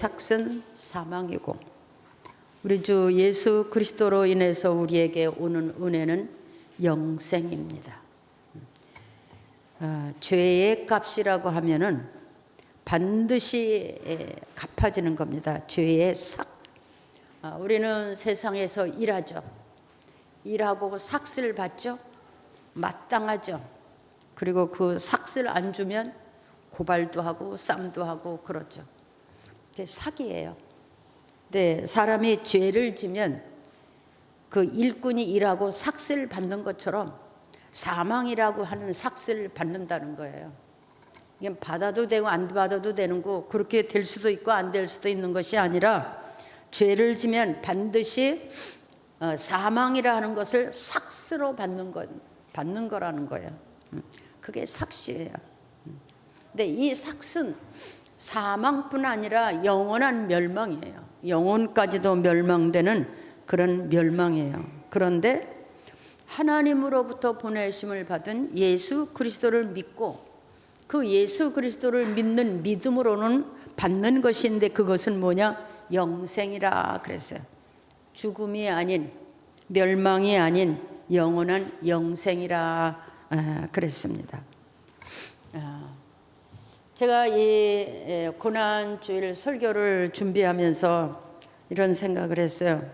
삭은 사망이고 우리 주 예수 그리스도로 인해서 우리에게 오는 은혜는 영생입니다. 죄의 값이라고 하면은 반드시 갚아지는 겁니다. 죄의 삭. 우리는 세상에서 일하죠. 일하고 삭을 받죠. 마땅하죠. 그리고 그 삭을 안 주면 고발도 하고 쌈도 하고 그렇죠. 그게 사기예요. 근데 사람이 죄를 지면 그 일꾼이 일하고 삭을 받는 것처럼 사망이라고 하는 삭을 받는다는 거예요. 이게 받아도 되고 안 받아도 되는 거, 그렇게 될 수도 있고 안 될 수도 있는 것이 아니라 죄를 지면 반드시 사망이라 하는 것을 삭스로 받는 거라는 거예요. 그게 삭시예요. 근데 이 삭은 사망뿐 아니라 영원한 멸망이에요. 영혼까지도 멸망되는 그런 멸망이에요. 그런데 하나님으로부터 보내심을 받은 예수 그리스도를 믿고 그 예수 그리스도를 믿는 믿음으로는 받는 것인데 그것은 뭐냐? 영생이라 그랬어요. 죽음이 아닌, 멸망이 아닌 영원한 영생이라 그랬습니다. 제가 이 고난주일 설교를 준비하면서 이런 생각을 했어요.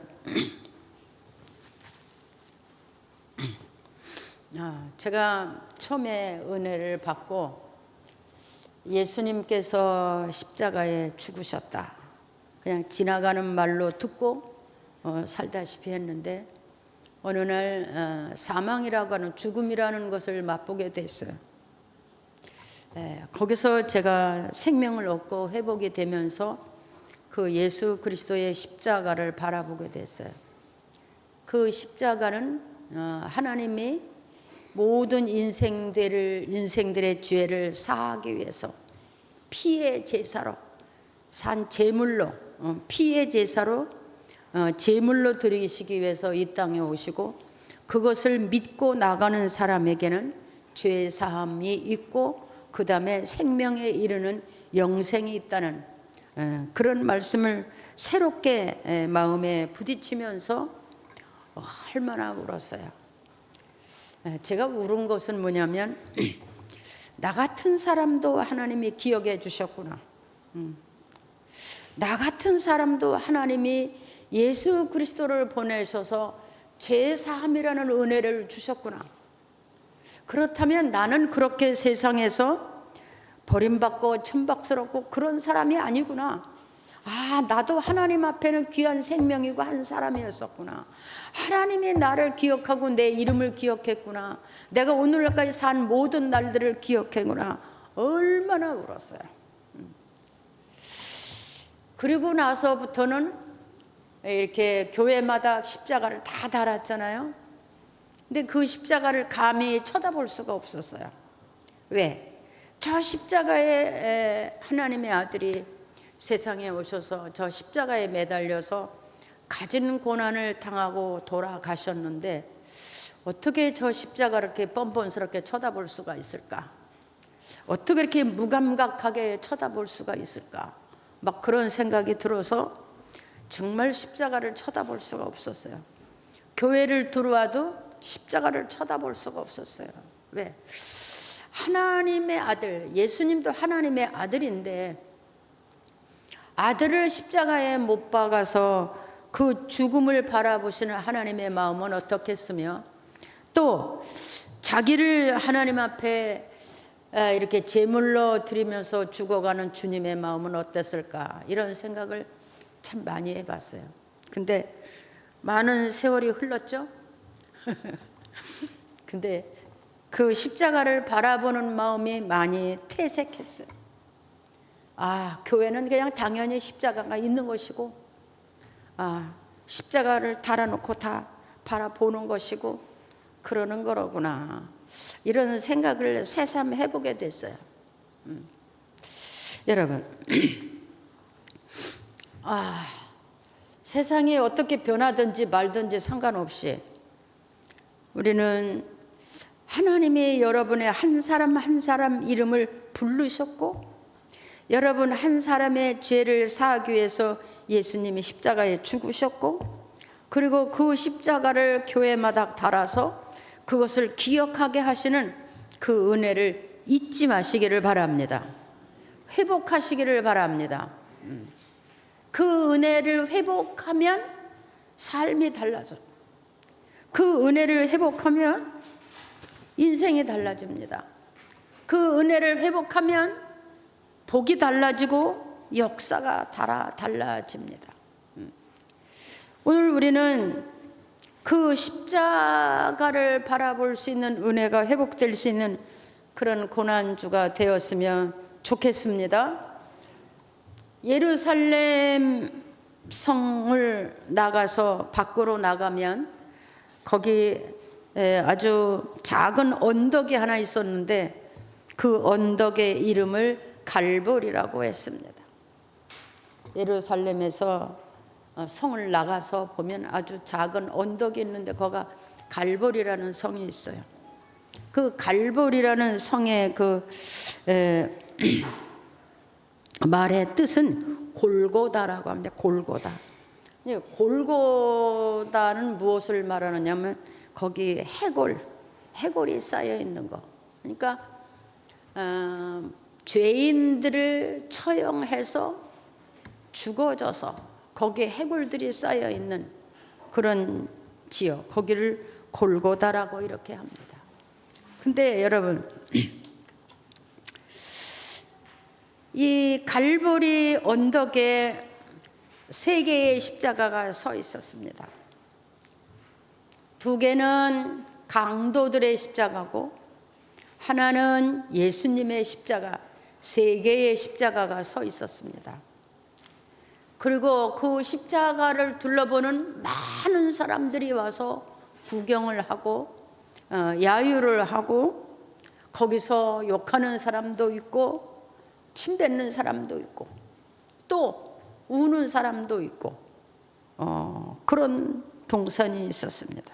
제가 처음에 은혜를 받고 예수님께서 십자가에 죽으셨다, 그냥 지나가는 말로 듣고 살다시피 했는데 어느 날 사망이라고 하는, 죽음이라는 것을 맛보게 됐어요. 거기서 제가 생명을 얻고 회복이 되면서 그 예수 그리스도의 십자가를 바라보게 됐어요. 그 십자가는 하나님이 모든 인생들의 죄를 사하기 위해서 피의 제사로, 산 제물로, 피의 제사로 제물로 드리시기 위해서 이 땅에 오시고, 그것을 믿고 나가는 사람에게는 죄 사함이 있고 그 다음에 생명에 이르는 영생이 있다는 그런 말씀을 새롭게 마음에 부딪히면서 얼마나 울었어요. 제가 울은 것은 뭐냐면 나 같은 사람도 하나님이 기억해 주셨구나. 나 같은 사람도 하나님이 예수 그리스도를 보내셔서 죄사함이라는 은혜를 주셨구나. 그렇다면 나는 그렇게 세상에서 버림받고 천박스럽고 그런 사람이 아니구나. 나도 하나님 앞에는 귀한 생명이고 한 사람이었었구나. 하나님이 나를 기억하고 내 이름을 기억했구나. 내가 오늘날까지 산 모든 날들을 기억했구나. 얼마나 울었어요. 그리고 나서부터는 이렇게 교회마다 십자가를 다 달았잖아요. 근데 그 십자가를 감히 쳐다볼 수가 없었어요. 왜? 저 십자가에 하나님의 아들이 세상에 오셔서 저 십자가에 매달려서 가진 고난을 당하고 돌아가셨는데 어떻게 저 십자가를 이렇게 뻔뻔스럽게 쳐다볼 수가 있을까? 어떻게 이렇게 무감각하게 쳐다볼 수가 있을까? 막 그런 생각이 들어서 정말 십자가를 쳐다볼 수가 없었어요. 교회를 들어와도 십자가를 쳐다볼 수가 없었어요. 왜? 하나님의 아들, 예수님도 하나님의 아들인데 아들을 십자가에 못 박아서 그 죽음을 바라보시는 하나님의 마음은 어떻겠으며, 또 자기를 하나님 앞에 이렇게 제물로 드리면서 죽어가는 주님의 마음은 어땠을까, 이런 생각을 참 많이 해봤어요. 근데 많은 세월이 흘렀죠. 근데 그 십자가를 바라보는 마음이 많이 퇴색했어요. 교회는 그냥 당연히 십자가가 있는 것이고, 십자가를 달아놓고 다 바라보는 것이고 그러는 거로구나, 이런 생각을 새삼 해보게 됐어요. 여러분, 세상이 어떻게 변하든지 말든지 상관없이 우리는 하나님이 여러분의 한 사람 한 사람 이름을 부르셨고 여러분, 한 사람의 죄를 사하기 위해서 예수님이 십자가에 죽으셨고, 그리고 그 십자가를 교회마다 달아서 그것을 기억하게 하시는 그 은혜를 잊지 마시기를 바랍니다. 회복하시기를 바랍니다. 그 은혜를 회복하면 삶이 달라져. 그 은혜를 회복하면 인생이 달라집니다. 그 은혜를 회복하면 복이 달라지고 역사가 달라집니다. 오늘 우리는 그 십자가를 바라볼 수 있는 은혜가 회복될 수 있는 그런 고난주가 되었으면 좋겠습니다. 예루살렘 성을 나가서 밖으로 나가면 거기 아주 작은 언덕이 하나 있었는데 그 언덕의 이름을 갈보리라고 했습니다. 예루살렘에서 성을 나가서 보면 아주 작은 언덕이 있는데 거기가 갈보리라는 성이 있어요. 그 갈보리라는 성의 그 말의 뜻은 골고다라고 합니다. 골고다. 골고다는 무엇을 말하느냐면 거기 해골이 쌓여 있는 거. 그러니까 죄인들을 처형해서 죽어져서 거기에 해골들이 쌓여 있는 그런 지역, 거기를 골고다라고 이렇게 합니다. 근데 여러분, 이 갈보리 언덕에 3개의 십자가가 서 있었습니다. 2개는 강도들의 십자가고 하나는 예수님의 십자가, 3개의 십자가가 서 있었습니다. 그리고 그 십자가를 둘러보는 많은 사람들이 와서 구경을 하고 야유를 하고 거기서 욕하는 사람도 있고 침 뱉는 사람도 있고 또 우는 사람도 있고 그런 동선이 있었습니다.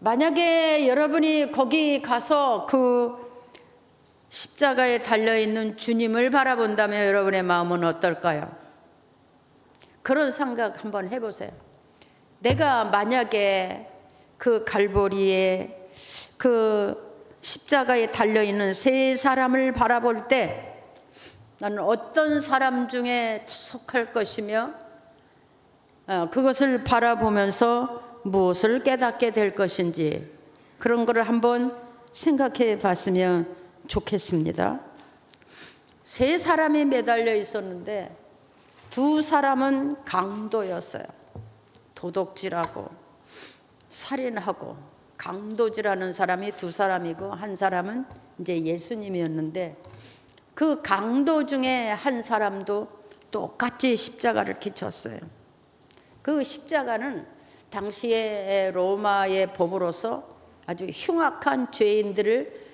만약에 여러분이 거기 가서 그 십자가에 달려있는 주님을 바라본다면 여러분의 마음은 어떨까요? 그런 생각 한번 해보세요. 내가 만약에 그 갈보리에 그 십자가에 달려있는 3사람을 바라볼 때 나는 어떤 사람 중에 속할 것이며 그것을 바라보면서 무엇을 깨닫게 될 것인지 그런 거를 한번 생각해 봤으면 좋겠습니다. 3사람이 매달려 있었는데 2사람은 강도였어요. 도둑질하고 살인하고 강도질하는 사람이 2사람이고 한 사람은 이제 예수님이었는데 그 강도 중에 한 사람도 똑같이 십자가를 기쳤어요. 그 십자가는 당시에 로마의 법으로서 아주 흉악한 죄인들을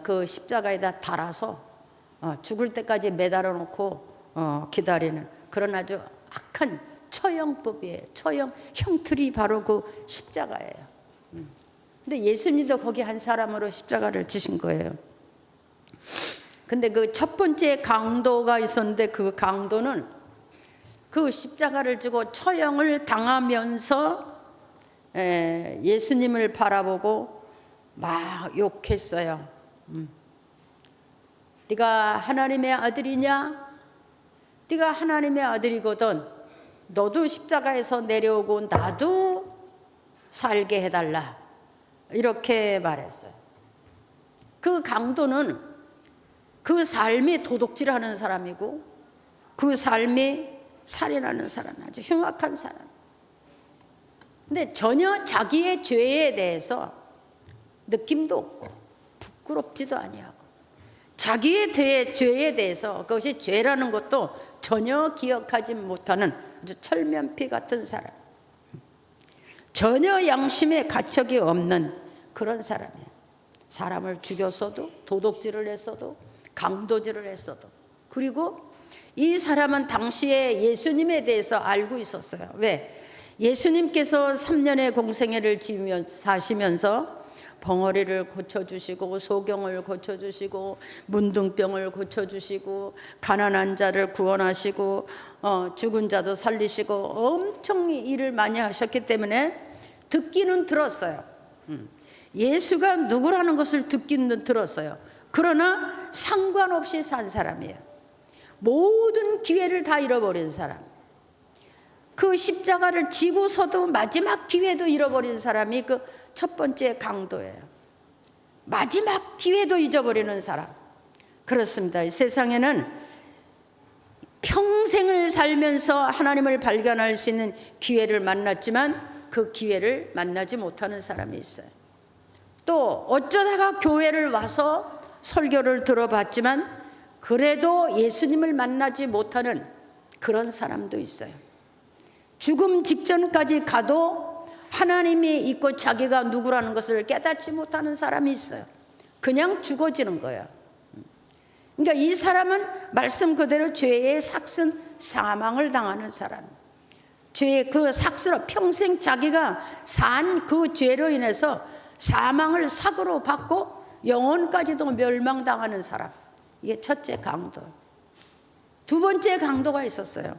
그 십자가에다 달아서 죽을 때까지 매달아 놓고 기다리는 그런 아주 악한 처형법이에요. 처형 형틀이 바로 그 십자가예요. 근데 예수님도 거기 한 사람으로 십자가를 지신 거예요. 근데 그 첫 번째 강도가 있었는데 그 강도는 그 십자가를 지고 처형을 당하면서 예수님을 바라보고 막 욕했어요. 네가 하나님의 아들이냐? 네가 하나님의 아들이거든 너도 십자가에서 내려오고 나도 살게 해달라 이렇게 말했어요. 그 강도는 그 삶이 도둑질하는 사람이고 그 삶이 살인하는 사람, 아주 흉악한 사람. 근데 전혀 자기의 죄에 대해서 느낌도 없고 부끄럽지도 아니하고 자기의 죄에 대해서 그것이 죄라는 것도 전혀 기억하지 못하는 아주 철면피 같은 사람, 전혀 양심의 가책이 없는 그런 사람이에요. 사람을 죽였어도 도둑질을 했어도 강도질을 했어도. 그리고 이 사람은 당시에 예수님에 대해서 알고 있었어요. 왜? 예수님께서 3년의 공생애를 사시면서 벙어리를 고쳐주시고 소경을 고쳐주시고 문둥병을 고쳐주시고 가난한 자를 구원하시고 죽은 자도 살리시고 엄청 일을 많이 하셨기 때문에 듣기는 들었어요. 예수가 누구라는 것을 듣기는 들었어요. 그러나 상관없이 산 사람이에요. 모든 기회를 다 잃어버린 사람. 그 십자가를 지고서도 마지막 기회도 잃어버린 사람이 그 첫 번째 강도예요. 마지막 기회도 잊어버리는 사람. 그렇습니다. 이 세상에는 평생을 살면서 하나님을 발견할 수 있는 기회를 만났지만 그 기회를 만나지 못하는 사람이 있어요. 또 어쩌다가 교회를 와서 설교를 들어봤지만 그래도 예수님을 만나지 못하는 그런 사람도 있어요. 죽음 직전까지 가도 하나님이 있고 자기가 누구라는 것을 깨닫지 못하는 사람이 있어요. 그냥 죽어지는 거예요. 그러니까 이 사람은 말씀 그대로 죄의 삭슨 사망을 당하는 사람. 죄의 그 삭스로 평생 자기가 산 그 죄로 인해서 사망을 삭으로 받고 영혼까지도 멸망당하는 사람. 이게 첫째 강도. 두 번째 강도가 있었어요.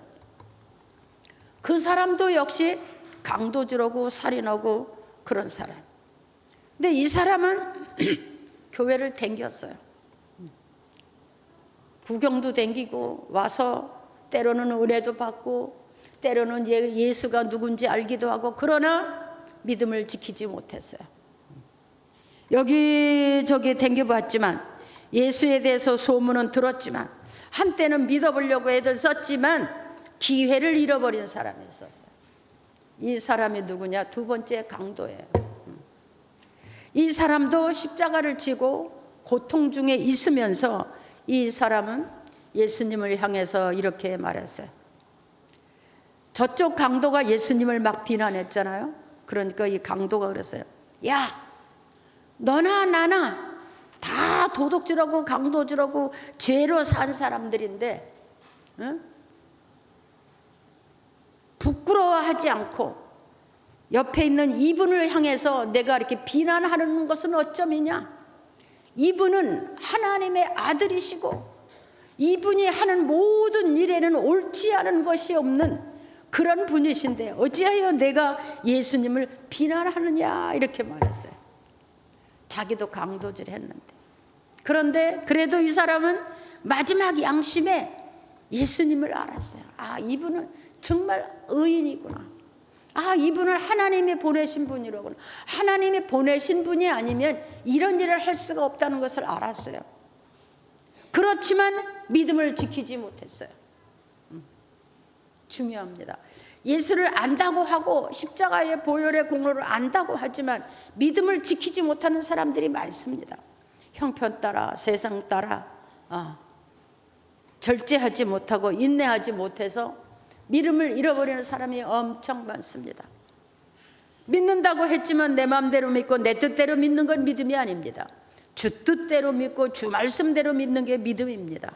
그 사람도 역시 강도질하고 살인하고 그런 사람. 근데 이 사람은 교회를 댕겼어요. 구경도 댕기고 와서 때로는 은혜도 받고 때로는 예수가 누군지 알기도 하고 그러나 믿음을 지키지 못했어요. 여기저기 댕겨봤지만 예수에 대해서 소문은 들었지만 한때는 믿어보려고 애들 썼지만 기회를 잃어버린 사람이 있었어요. 이 사람이 누구냐? 두 번째 강도예요. 이 사람도 십자가를 지고 고통 중에 있으면서 이 사람은 예수님을 향해서 이렇게 말했어요. 저쪽 강도가 예수님을 막 비난했잖아요. 그러니까 이 강도가 그랬어요. 야, 너나 나나 다 도둑질하고 강도질하고 죄로 산 사람들인데 응? 부끄러워하지 않고 옆에 있는 이분을 향해서 내가 이렇게 비난하는 것은 어쩌미냐? 이분은 하나님의 아들이시고 이분이 하는 모든 일에는 옳지 않은 것이 없는 그런 분이신데 어찌하여 내가 예수님을 비난하느냐 이렇게 말했어요. 자기도 강도질 했는데. 그런데 그래도 이 사람은 마지막 양심에 예수님을 알았어요. 아, 이분은 정말 의인이구나. 아, 이분은 하나님이 보내신 분이로구나. 하나님이 보내신 분이 아니면 이런 일을 할 수가 없다는 것을 알았어요. 그렇지만 믿음을 지키지 못했어요. 중요합니다. 예수를 안다고 하고 십자가의 보혈의 공로를 안다고 하지만 믿음을 지키지 못하는 사람들이 많습니다. 형편 따라 세상 따라 절제하지 못하고 인내하지 못해서 믿음을 잃어버리는 사람이 엄청 많습니다. 믿는다고 했지만 내 마음대로 믿고 내 뜻대로 믿는 건 믿음이 아닙니다. 주 뜻대로 믿고 주 말씀대로 믿는 게 믿음입니다.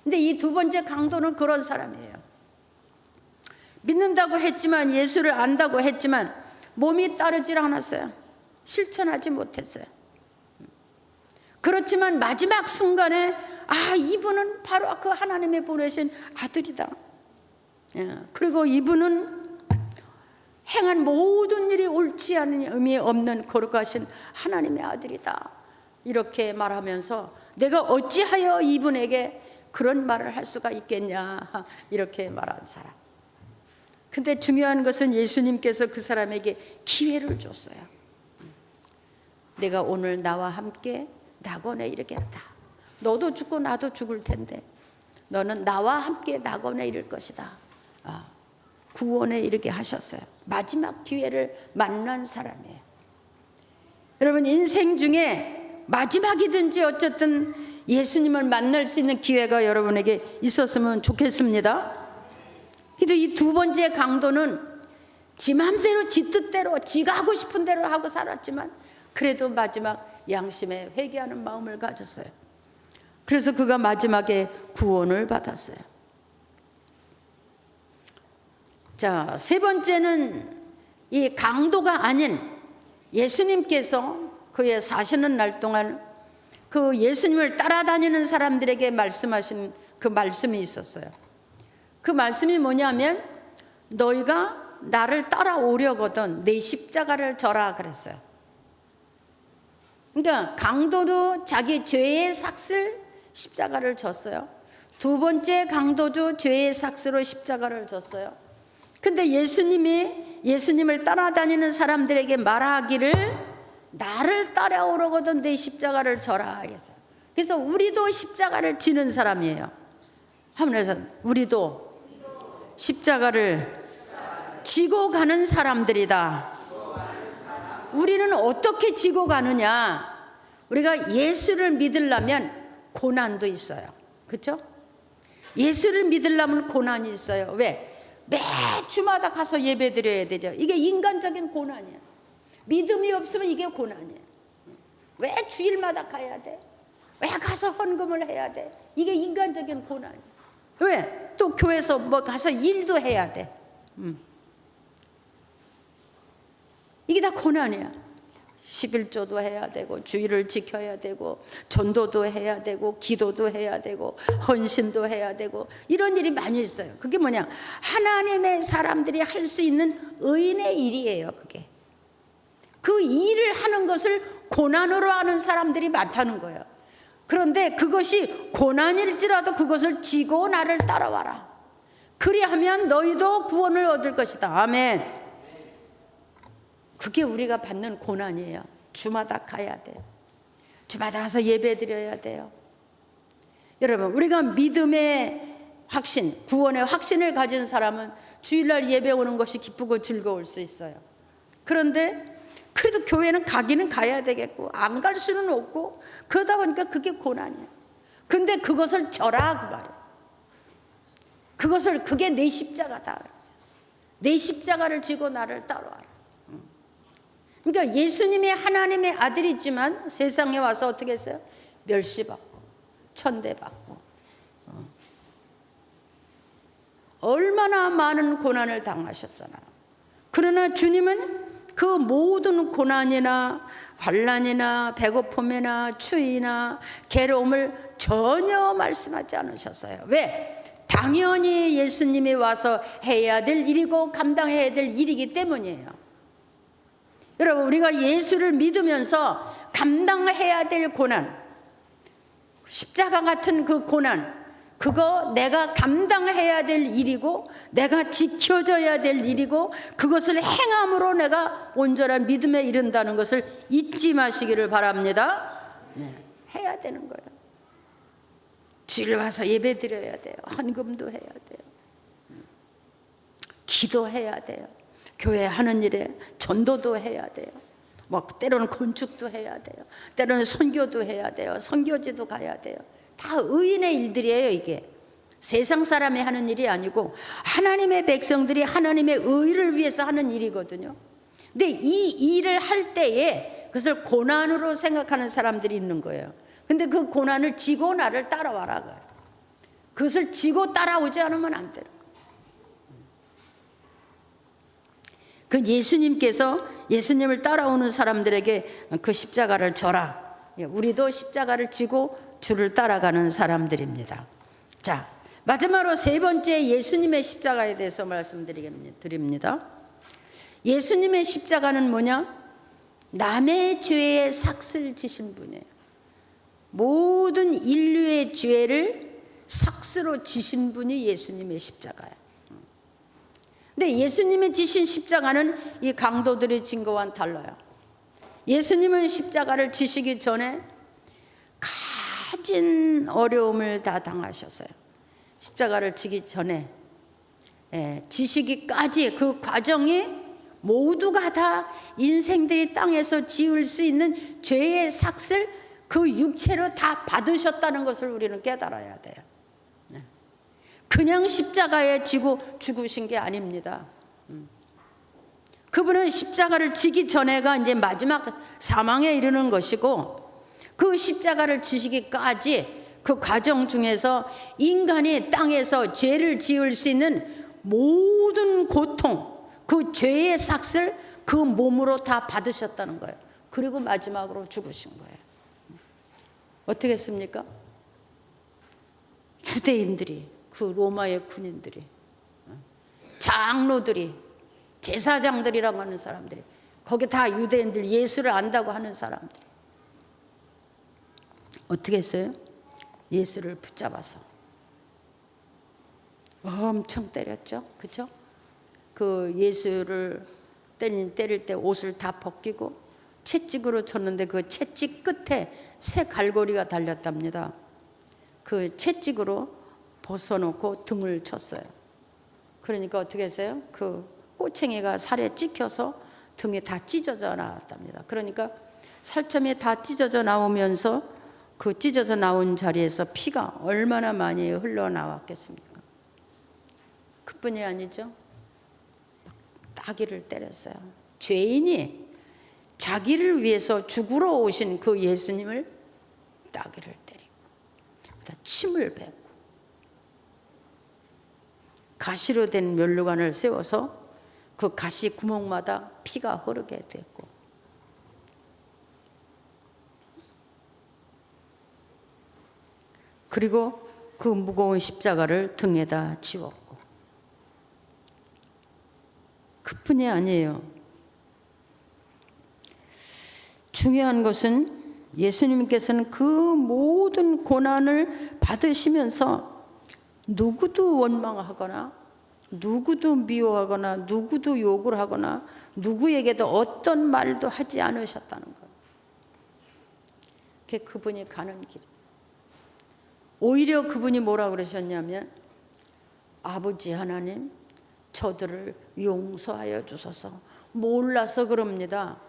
근데 이 두 번째 강도는 그런 사람이에요. 믿는다고 했지만 예수를 안다고 했지만 몸이 따르질 않았어요. 실천하지 못했어요. 그렇지만 마지막 순간에 아, 이분은 바로 그 하나님이 보내신 아들이다. 그리고 이분은 행한 모든 일이 옳지 않은 의미 없는 거룩하신 하나님의 아들이다. 이렇게 말하면서 내가 어찌하여 이분에게 그런 말을 할 수가 있겠냐 이렇게 말한 사람. 근데 중요한 것은 예수님께서 그 사람에게 기회를 줬어요. 내가 오늘 나와 함께 낙원에 이르겠다. 너도 죽고 나도 죽을 텐데 너는 나와 함께 낙원에 이를 것이다. 구원에 이르게 하셨어요. 마지막 기회를 만난 사람이에요. 여러분 인생 중에 마지막이든지 어쨌든 예수님을 만날 수 있는 기회가 여러분에게 있었으면 좋겠습니다. 근데 이 두 번째 강도는 지 맘대로 지 뜻대로 지가 하고 싶은 대로 하고 살았지만 그래도 마지막 양심에 회개하는 마음을 가졌어요. 그래서 그가 마지막에 구원을 받았어요. 자, 세 번째는 이 강도가 아닌 예수님께서 그의 사시는 날 동안 그 예수님을 따라다니는 사람들에게 말씀하신 그 말씀이 있었어요. 그 말씀이 뭐냐면 너희가 나를 따라오려거든 내 십자가를 져라 그랬어요. 그러니까 강도도 자기 죄의 삭슬 십자가를 졌어요. 두 번째 강도도 죄의 삭스로 십자가를 졌어요. 근데 예수님을 따라다니는 사람들에게 말하기를 나를 따라오려거든 내 십자가를 져라 했어요. 그래서 우리도 십자가를 지는 사람이에요. 하면서 우리도 십자가를 지고 가는 사람들이다. 우리는 어떻게 지고 가느냐? 우리가 예수를 믿으려면 고난도 있어요. 그렇죠? 예수를 믿으려면 고난이 있어요. 왜? 매주마다 가서 예배 드려야 되죠. 이게 인간적인 고난이에요. 믿음이 없으면 이게 고난이에요. 왜 주일마다 가야 돼? 왜 가서 헌금을 해야 돼? 이게 인간적인 고난이에요. 왜? 또 교회에서 뭐 가서 일도 해야 돼. 이게 다 고난이야. 11조도 해야 되고 주일을 지켜야 되고 전도도 해야 되고 기도도 해야 되고 헌신도 해야 되고 이런 일이 많이 있어요. 그게 뭐냐? 하나님의 사람들이 할 수 있는 의인의 일이에요. 그게 그 일을 하는 것을 고난으로 하는 사람들이 많다는 거예요. 그런데 그것이 고난일지라도 그것을 지고 나를 따라와라. 그리하면 너희도 구원을 얻을 것이다. 아멘. 그게 우리가 받는 고난이에요. 주마다 가야 돼요. 주마다 가서 예배 드려야 돼요. 여러분, 우리가 믿음의 확신, 구원의 확신을 가진 사람은 주일날 예배 오는 것이 기쁘고 즐거울 수 있어요. 그런데 그래도 교회는 가기는 가야 되겠고 안 갈 수는 없고 그러다 보니까 그게 고난이에요. 근데 그것을 져라 그 말이에요. 그게 내 십자가다. 내 십자가를 지고 나를 따라와라. 그러니까 예수님이 하나님의 아들이지만 세상에 와서 어떻게 했어요? 멸시받고 천대받고 얼마나 많은 고난을 당하셨잖아요. 그러나 주님은 그 모든 고난이나 환난이나 배고픔이나 추위나 괴로움을 전혀 말씀하지 않으셨어요. 왜? 당연히 예수님이 와서 해야 될 일이고 감당해야 될 일이기 때문이에요. 여러분, 우리가 예수를 믿으면서 감당해야 될 고난, 십자가 같은 그 고난, 그거 내가 감당해야 될 일이고 내가 지켜져야 될 일이고 그것을 행함으로 내가 온전한 믿음에 이른다는 것을 잊지 마시기를 바랍니다. 네, 해야 되는 거예요. 주일 와서 예배 드려야 돼요. 헌금도 해야 돼요. 기도해야 돼요. 교회 하는 일에 전도도 해야 돼요. 뭐 때로는 건축도 해야 돼요. 때로는 선교도 해야 돼요. 선교지도 가야 돼요. 다 의인의 일들이에요. 이게 세상 사람이 하는 일이 아니고 하나님의 백성들이 하나님의 의를 위해서 하는 일이거든요. 근데 이 일을 할 때에 그것을 고난으로 생각하는 사람들이 있는 거예요. 근데 그 고난을 지고 나를 따라와라. 그것을 지고 따라오지 않으면 안 되는 거예요. 그 예수님을 따라오는 사람들에게 그 십자가를 져라. 우리도 십자가를 지고 주를 따라가는 사람들입니다. 자, 마지막으로 세 번째 예수님의 십자가에 대해서 말씀드립니다. 예수님의 십자가는 뭐냐? 남의 죄에 삭슬 지신 분이에요. 모든 인류의 죄를 삭스로 지신 분이 예수님의 십자가예요. 근데 예수님이 지신 십자가는 이 강도들이 진 거와는 달라요. 예수님은 십자가를 지시기 전에 가진 어려움을 다 당하셨어요. 십자가를 지기 전에 지시기까지 그 과정이 모두가 다 인생들이 땅에서 지을 수 있는 죄의 삭슬 그 육체로 다 받으셨다는 것을 우리는 깨달아야 돼요. 그냥 십자가에 지고 죽으신 게 아닙니다. 그분은 십자가를 지기 전에가 이제 마지막 사망에 이르는 것이고 그 십자가를 지시기까지 그 과정 중에서 인간이 땅에서 죄를 지을 수 있는 모든 고통, 그 죄의 삭슬 그 몸으로 다 받으셨다는 거예요. 그리고 마지막으로 죽으신 거예요. 어떻게 했습니까? 유대인들이, 그 로마의 군인들이, 장로들이, 제사장들이라고 하는 사람들이, 거기 다 유대인들, 예수를 안다고 하는 사람들이 어떻게 했어요? 예수를 붙잡아서 엄청 때렸죠. 그렇죠? 그 예수를 때릴 때 옷을 다 벗기고 채찍으로 쳤는데 그 채찍 끝에 새 갈고리가 달렸답니다. 그 채찍으로 벗어놓고 등을 쳤어요. 그러니까 어떻게 했어요? 그 꼬챙이가 살에 찍혀서 등에 다 찢어져 나왔답니다. 그러니까 살점이 다 찢어져 나오면서 그 찢어져 나온 자리에서 피가 얼마나 많이 흘러나왔겠습니까? 그뿐이 아니죠. 따귀를 때렸어요. 죄인이 자기를 위해서 죽으러 오신 그 예수님을 따귀를 때리고 침을 뱉고 가시로 된 면류관을 세워서 그 가시 구멍마다 피가 흐르게 됐고, 그리고 그 무거운 십자가를 등에다 지웠고, 그뿐이 아니에요. 중요한 것은 예수님께서는 그 모든 고난을 받으시면서 누구도 원망하거나 누구도 미워하거나 누구도 욕을 하거나 누구에게도 어떤 말도 하지 않으셨다는 거예요. 그게 그분이 가는 길이에요. 오히려 그분이 뭐라 그러셨냐면, 아버지 하나님, 저들을 용서하여 주소서. 몰라서 그럽니다.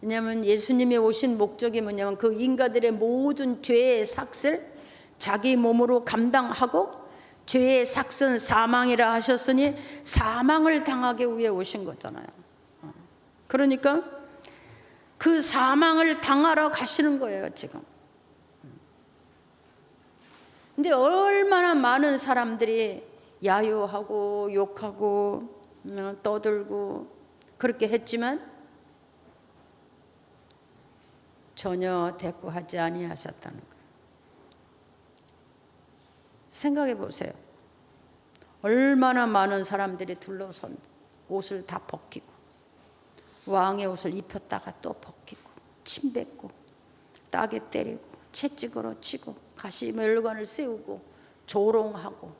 왜냐하면 예수님이 오신 목적이 뭐냐면 그 인간들의 모든 죄의 삭을 자기 몸으로 감당하고, 죄의 삭은 사망이라 하셨으니 사망을 당하기 위해 오신 거잖아요. 그러니까 그 사망을 당하러 가시는 거예요, 지금. 근데 얼마나 많은 사람들이 야유하고 욕하고 떠들고 그렇게 했지만 전혀 대꾸하지 아니하셨다는 거예요. 생각해 보세요. 얼마나 많은 사람들이 둘러선 옷을 다 벗기고 왕의 옷을 입혔다가 또 벗기고 침 뱉고 따개 때리고 채찍으로 치고 가시 멸관을 세우고 조롱하고,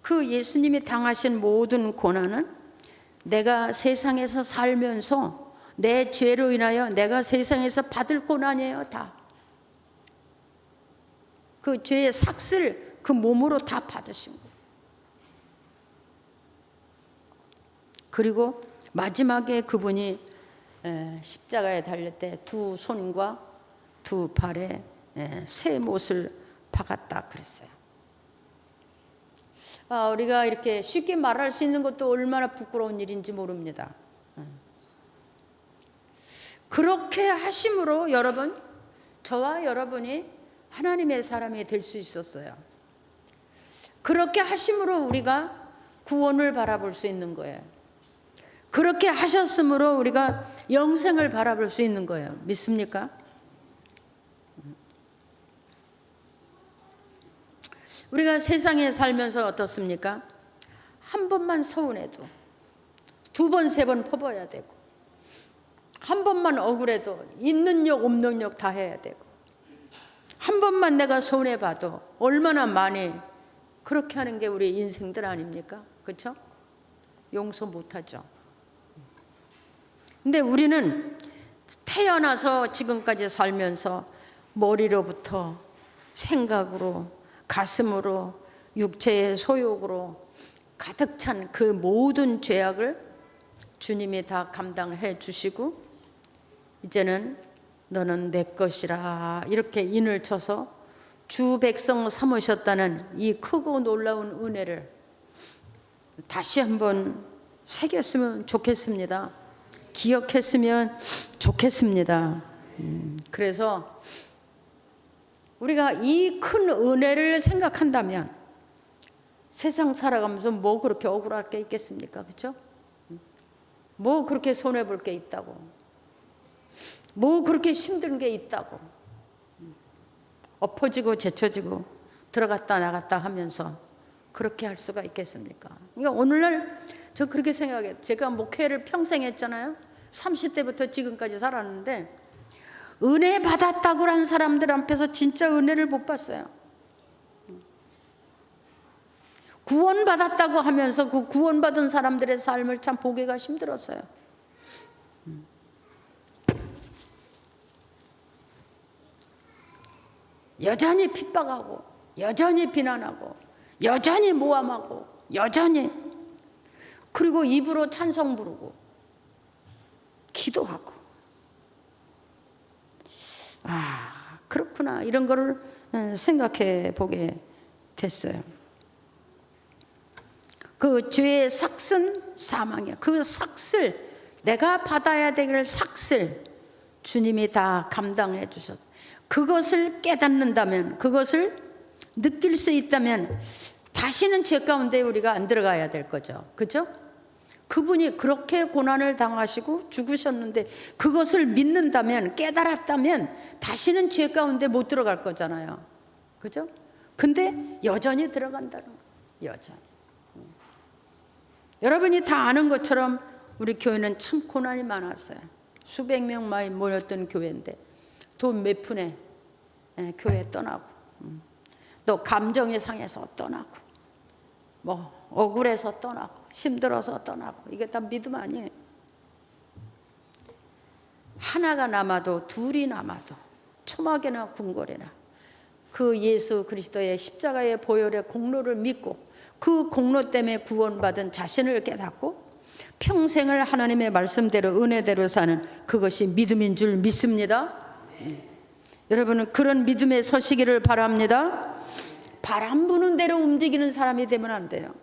그 예수님이 당하신 모든 고난은 내가 세상에서 살면서 내 죄로 인하여 내가 세상에서 받을 고난이에요. 다 그 죄의 삭을 그 몸으로 다 받으신 거예요. 그리고 마지막에 그분이 십자가에 달릴 때 두 손과 두 발에 새 못을 박았다 그랬어요. 우리가 이렇게 쉽게 말할 수 있는 것도 얼마나 부끄러운 일인지 모릅니다. 그렇게 하심으로 여러분, 저와 여러분이 하나님의 사람이 될 수 있었어요. 그렇게 하심으로 우리가 구원을 바라볼 수 있는 거예요. 그렇게 하셨으므로 우리가 영생을 바라볼 수 있는 거예요. 믿습니까? 우리가 세상에 살면서 어떻습니까? 한 번만 서운해도 두 번, 세 번 퍼봐야 되고, 한 번만 억울해도 있는 욕 없는 욕 다 해야 되고, 한 번만 내가 손해봐도 얼마나 많이 그렇게 하는 게 우리 인생들 아닙니까? 그렇죠? 용서 못하죠. 근데 우리는 태어나서 지금까지 살면서 머리로부터 생각으로 가슴으로 육체의 소욕으로 가득 찬 그 모든 죄악을 주님이 다 감당해 주시고, 이제는 너는 내 것이라 이렇게 인을 쳐서 주 백성 삼으셨다는 이 크고 놀라운 은혜를 다시 한번 새겼으면 좋겠습니다. 기억했으면 좋겠습니다. 그래서 우리가 이 큰 은혜를 생각한다면 세상 살아가면서 뭐 그렇게 억울할 게 있겠습니까? 그렇죠? 뭐 그렇게 손해볼 게 있다고, 뭐 그렇게 힘든 게 있다고, 엎어지고 제쳐지고 들어갔다 나갔다 하면서 그렇게 할 수가 있겠습니까? 그러니까 오늘날 저 그렇게 생각해요. 제가 목회를 평생 했잖아요. 30대부터 지금까지 살았는데 은혜 받았다고 하는 사람들 앞에서 진짜 은혜를 못 봤어요. 구원받았다고 하면서 그 구원받은 사람들의 삶을 참 보기가 힘들었어요. 여전히 핍박하고, 여전히 비난하고, 여전히 모함하고, 여전히, 그리고 입으로 찬송 부르고 기도하고, 아 그렇구나, 이런 거를 생각해 보게 됐어요. 그 죄의 삭은 사망이야. 그 삭을, 내가 받아야 되기를 삭을 주님이 다 감당해 주셨어요. 그것을 깨닫는다면, 그것을 느낄 수 있다면 다시는 죄 가운데 우리가 안 들어가야 될 거죠. 그죠? 그분이 그렇게 고난을 당하시고 죽으셨는데 그것을 믿는다면, 깨달았다면 다시는 죄 가운데 못 들어갈 거잖아요. 그죠? 근데 여전히 들어간다는 거예요. 여전히. 여러분이 다 아는 것처럼 우리 교회는 참 고난이 많았어요. 수백 명 많이 모였던 교회인데 돈 몇 푼에 교회 떠나고, 또 감정의 상해서 떠나고, 뭐 억울해서 떠나고, 힘들어서 떠나고, 이게 다 믿음 아니에요. 하나가 남아도 둘이 남아도 초막이나 궁궐이나 그 예수 그리스도의 십자가의 보혈의 공로를 믿고 그 공로 때문에 구원받은 자신을 깨닫고 평생을 하나님의 말씀대로 은혜대로 사는 그것이 믿음인 줄 믿습니다. 여러분은 그런 믿음에 서시기를 바랍니다. 바람 부는 대로 움직이는 사람이 되면 안 돼요.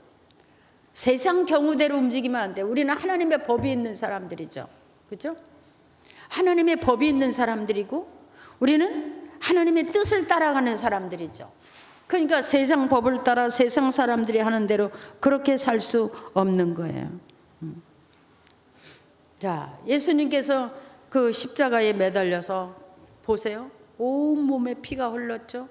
세상 경우대로 움직이면 안 돼요. 우리는 하나님의 법이 있는 사람들이죠. 그죠? 하나님의 법이 있는 사람들이고 우리는 하나님의 뜻을 따라가는 사람들이죠. 그러니까 세상 법을 따라 세상 사람들이 하는 대로 그렇게 살 수 없는 거예요. 자, 예수님께서 그 십자가에 매달려서 보세요. 온 몸에 피가 흘렀죠.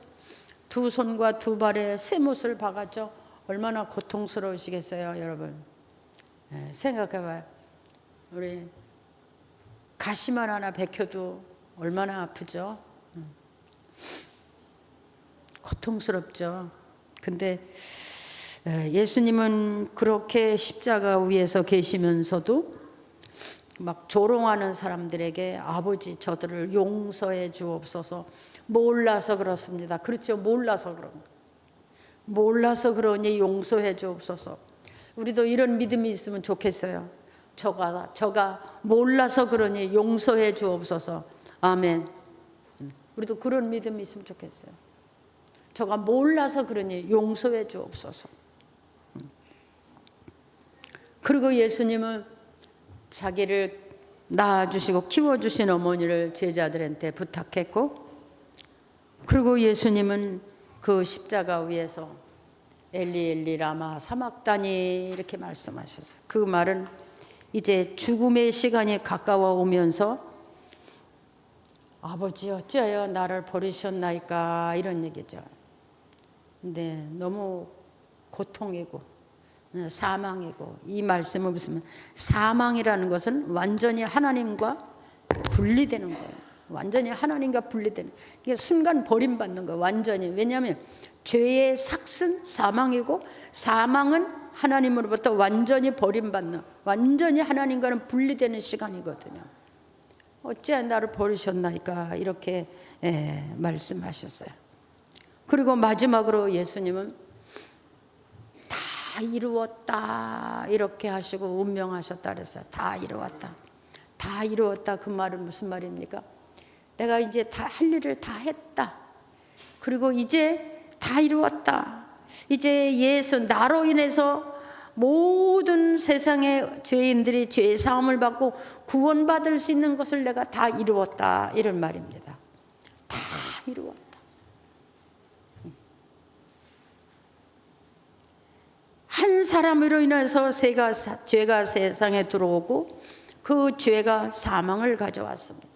두 손과 두 발에 쇠못을 박았죠. 얼마나 고통스러우시겠어요, 여러분. 생각해봐요. 우리 가시만 하나 베켜도 얼마나 아프죠. 고통스럽죠. 근데 예수님은 그렇게 십자가 위에서 계시면서도 막 조롱하는 사람들에게 아버지 저들을 용서해 주옵소서, 몰라서 그렇습니다. 그렇죠. 몰라서 그런 거. 몰라서 그러니 용서해 주옵소서. 우리도 이런 믿음이 있으면 좋겠어요. 저가 몰라서 그러니 용서해 주옵소서. 아멘. 우리도 그런 믿음이 있으면 좋겠어요. 저가 몰라서 그러니 용서해 주옵소서. 그리고 예수님은 자기를 낳아주시고 키워주신 어머니를 제자들한테 부탁했고, 그리고 예수님은 그 십자가 위에서 엘리 엘리 라마 사막다니 이렇게 말씀하셨어요. 그 말은 이제 죽음의 시간이 가까워 오면서 아버지 어찌하여 나를 버리셨나이까, 이런 얘기죠. 근데 너무 고통이고 사망이고, 이 말씀을 보시면 사망이라는 것은 완전히 하나님과 분리되는 거예요. 완전히 하나님과 분리되는, 이게 순간 버림받는 거예요. 완전히. 왜냐하면 죄의 삭은 사망이고, 사망은 하나님으로부터 완전히 버림받는, 완전히 하나님과는 분리되는 시간이거든요. 어찌하여 나를 버리셨나이까, 이렇게 말씀하셨어요. 그리고 마지막으로 예수님은 다 이루었다 이렇게 하시고 운명하셨다 그랬어요. 다 이루었다. 다 이루었다. 그 말은 무슨 말입니까? 내가 이제 다 할 일을 다 했다. 그리고 이제 다 이루었다. 이제 예수, 나로 인해서 모든 세상의 죄인들이 죄의 사함을 받고 구원받을 수 있는 것을 내가 다 이루었다, 이런 말입니다. 다 이루었다. 한 사람으로 인해서 죄가 세상에 들어오고 그 죄가 사망을 가져왔습니다.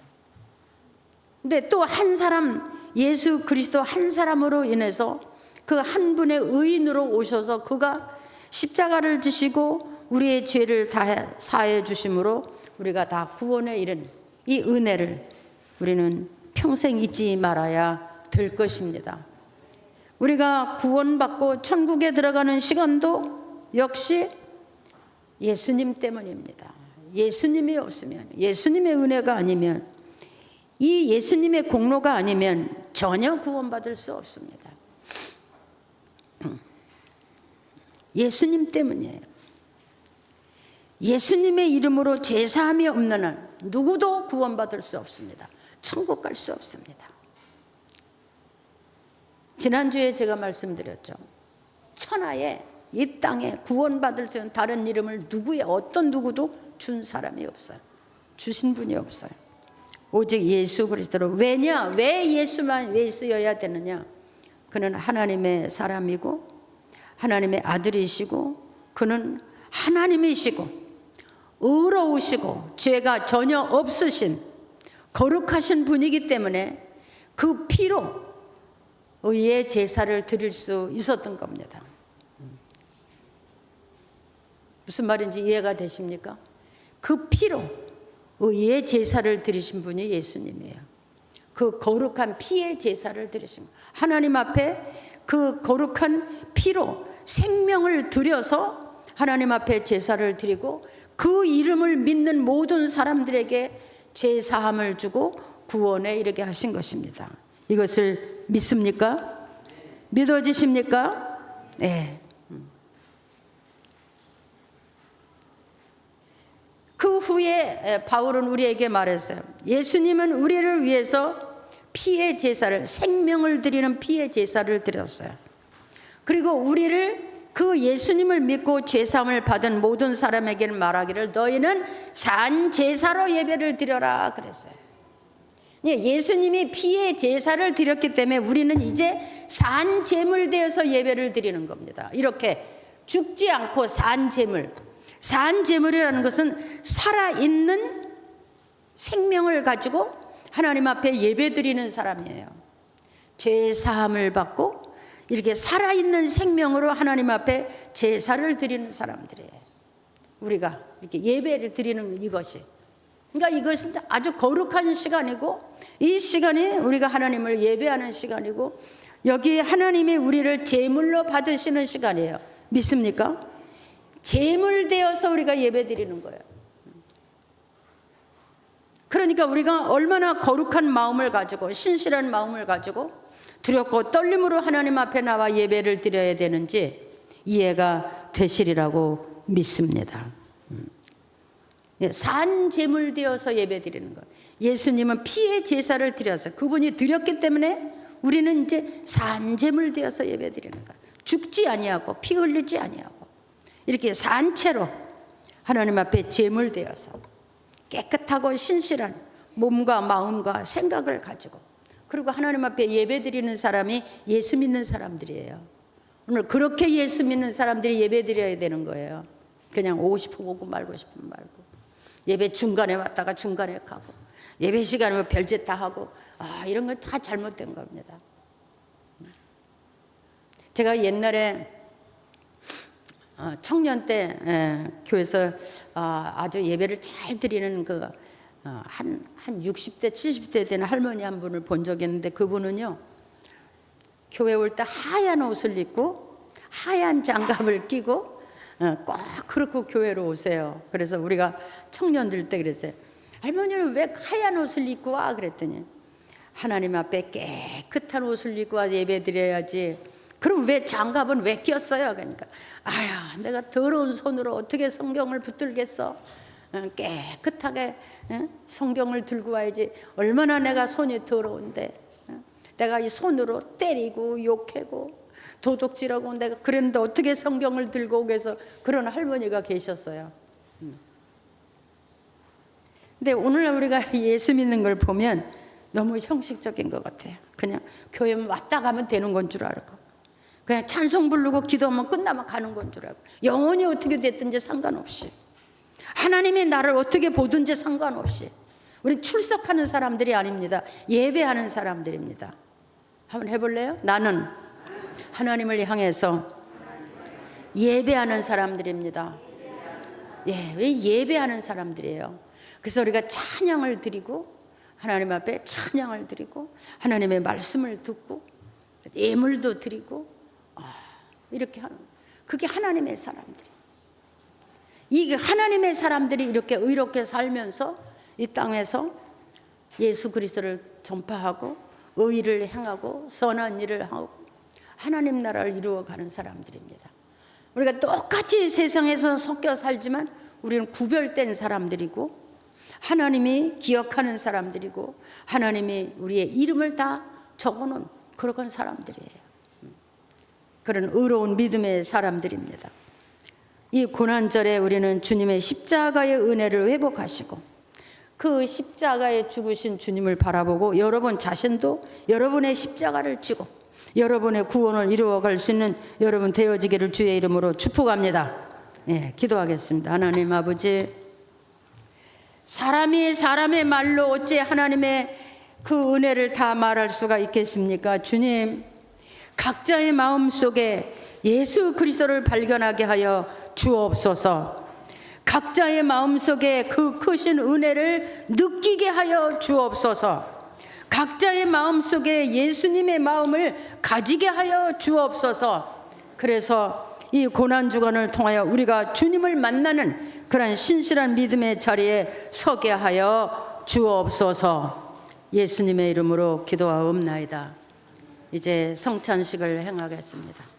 근데 또 한 사람, 예수 그리스도 한 사람으로 인해서 그 한 분의 의인으로 오셔서 그가 십자가를 지시고 우리의 죄를 다 사해 주심으로 우리가 다 구원에 이른 이 은혜를 우리는 평생 잊지 말아야 될 것입니다. 우리가 구원받고 천국에 들어가는 시간도 역시 예수님 때문입니다. 예수님이 없으면, 예수님의 은혜가 아니면, 이 예수님의 공로가 아니면 전혀 구원받을 수 없습니다. 예수님 때문이에요. 예수님의 이름으로 죄사함이 없는 한 누구도 구원받을 수 없습니다. 천국 갈 수 없습니다. 지난주에 제가 말씀드렸죠. 천하에 이 땅에 구원받을 수 있는 다른 이름을 어떤 누구도 준 사람이 없어요. 주신 분이 없어요. 오직 예수 그리스도로. 왜냐? 왜 예수여야 되느냐? 그는 하나님의 사람이고 하나님의 아들이시고 그는 하나님이시고 의로우시고 죄가 전혀 없으신 거룩하신 분이기 때문에 그 피로 의의 제사를 드릴 수 있었던 겁니다. 무슨 말인지 이해가 되십니까? 그 피로 의의 제사를 드리신 분이 예수님이에요. 그 거룩한 피의 제사를 드리신 분. 하나님 앞에 그 거룩한 피로 생명을 들여서 하나님 앞에 제사를 드리고 그 이름을 믿는 모든 사람들에게 죄사함을 주고 구원에 이르게 하신 것입니다. 이것을 믿습니까? 믿어지십니까? 네. 그 후에 바울은 우리에게 말했어요. 예수님은 우리를 위해서 피의 제사를, 생명을 드리는 피의 제사를 드렸어요. 그리고 우리를 그 예수님을 믿고 죄사함을 받은 모든 사람에게는 말하기를 너희는 산 제사로 예배를 드려라 그랬어요. 예수님이 피의 제사를 드렸기 때문에 우리는 이제 산 제물 되어서 예배를 드리는 겁니다. 이렇게 죽지 않고 산 제물. 산 제물이라는 것은 살아있는 생명을 가지고 하나님 앞에 예배 드리는 사람이에요. 죄 사함을 받고 이렇게 살아있는 생명으로 하나님 앞에 제사를 드리는 사람들이에요. 우리가 이렇게 예배를 드리는 이것이. 그러니까 이것은 아주 거룩한 시간이고 이 시간이 우리가 하나님을 예배하는 시간이고 여기 하나님이 우리를 제물로 받으시는 시간이에요. 믿습니까? 제물 되어서 우리가 예배 드리는 거예요. 그러니까 우리가 얼마나 거룩한 마음을 가지고 신실한 마음을 가지고 두렵고 떨림으로 하나님 앞에 나와 예배를 드려야 되는지 이해가 되시리라고 믿습니다. 산 제물 되어서 예배 드리는 거예요. 예수님은 피의 제사를 드려서 그분이 드렸기 때문에 우리는 이제 산 제물 되어서 예배 드리는 거예요. 죽지 아니하고 피 흘리지 아니하고 이렇게 산채로 하나님 앞에 제물 되어서 깨끗하고 신실한 몸과 마음과 생각을 가지고 그리고 하나님 앞에 예배 드리는 사람이 예수 믿는 사람들이에요. 오늘 그렇게 예수 믿는 사람들이 예배 드려야 되는 거예요. 그냥 오고 싶으면 오고 말고 싶으면 말고 예배 중간에 왔다가 중간에 가고 예배 시간에 별짓 다 하고 이런 건 다 잘못된 겁니다. 제가 옛날에 청년 때 교회에서 아주 예배를 잘 드리는 한 60대 70대 되는 할머니 한 분을 본 적이 있는데 그분은요 교회 올 때 하얀 옷을 입고 하얀 장갑을 끼고 꼭 그렇게 교회로 오세요. 그래서 우리가 청년들 때 그랬어요. 할머니는 왜 하얀 옷을 입고 와? 그랬더니 하나님 앞에 깨끗한 옷을 입고 와 예배 드려야지. 그럼 왜 장갑은 왜 꼈어요? 그러니까 아야 내가 더러운 손으로 어떻게 성경을 붙들겠어? 깨끗하게 성경을 들고 와야지. 얼마나 내가 손이 더러운데 내가 이 손으로 때리고 욕하고 도둑질하고 내가 그랬는데 어떻게 성경을 들고 오겠어? 그런 할머니가 계셨어요. 근데 오늘날 우리가 예수 믿는 걸 보면 너무 형식적인 것 같아요. 그냥 교회만 왔다 가면 되는 건 줄 알고 그냥 찬송 부르고 기도하면 끝나면 가는 건 줄 알고, 영혼이 어떻게 됐든지 상관없이, 하나님이 나를 어떻게 보든지 상관없이, 우리 출석하는 사람들이 아닙니다. 예배하는 사람들입니다. 한번 해볼래요? 나는 하나님을 향해서 예배하는 사람들입니다. 예, 왜 예배하는 사람들이에요. 그래서 우리가 찬양을 드리고, 하나님 앞에 찬양을 드리고, 하나님의 말씀을 듣고, 예물도 드리고, 이렇게 하는, 그게 하나님의 사람들. 이 하나님의 사람들이 이렇게 의롭게 살면서 이 땅에서 예수 그리스도를 전파하고 의를 행하고 선한 일을 하고 하나님 나라를 이루어가는 사람들입니다. 우리가 똑같이 세상에서 섞여 살지만 우리는 구별된 사람들이고, 하나님이 기억하는 사람들이고, 하나님이 우리의 이름을 다 적어놓은 그런 사람들이에요. 그런 의로운 믿음의 사람들입니다. 이 고난절에 우리는 주님의 십자가의 은혜를 회복하시고, 그 십자가에 죽으신 주님을 바라보고 여러분 자신도 여러분의 십자가를 지고 여러분의 구원을 이루어갈 수 있는 여러분 되어지기를 주의 이름으로 축복합니다. 예, 기도하겠습니다. 하나님 아버지, 사람이 사람의 말로 어찌 하나님의 그 은혜를 다 말할 수가 있겠습니까? 주님, 각자의 마음 속에 예수 그리스도를 발견하게 하여 주옵소서. 각자의 마음속에 그 크신 은혜를 느끼게 하여 주옵소서. 각자의 마음속에 예수님의 마음을 가지게 하여 주옵소서. 그래서 이 고난주간을 통하여 우리가 주님을 만나는 그런 신실한 믿음의 자리에 서게 하여 주옵소서. 예수님의 이름으로 기도하옵나이다. 이제 성찬식을 행하겠습니다.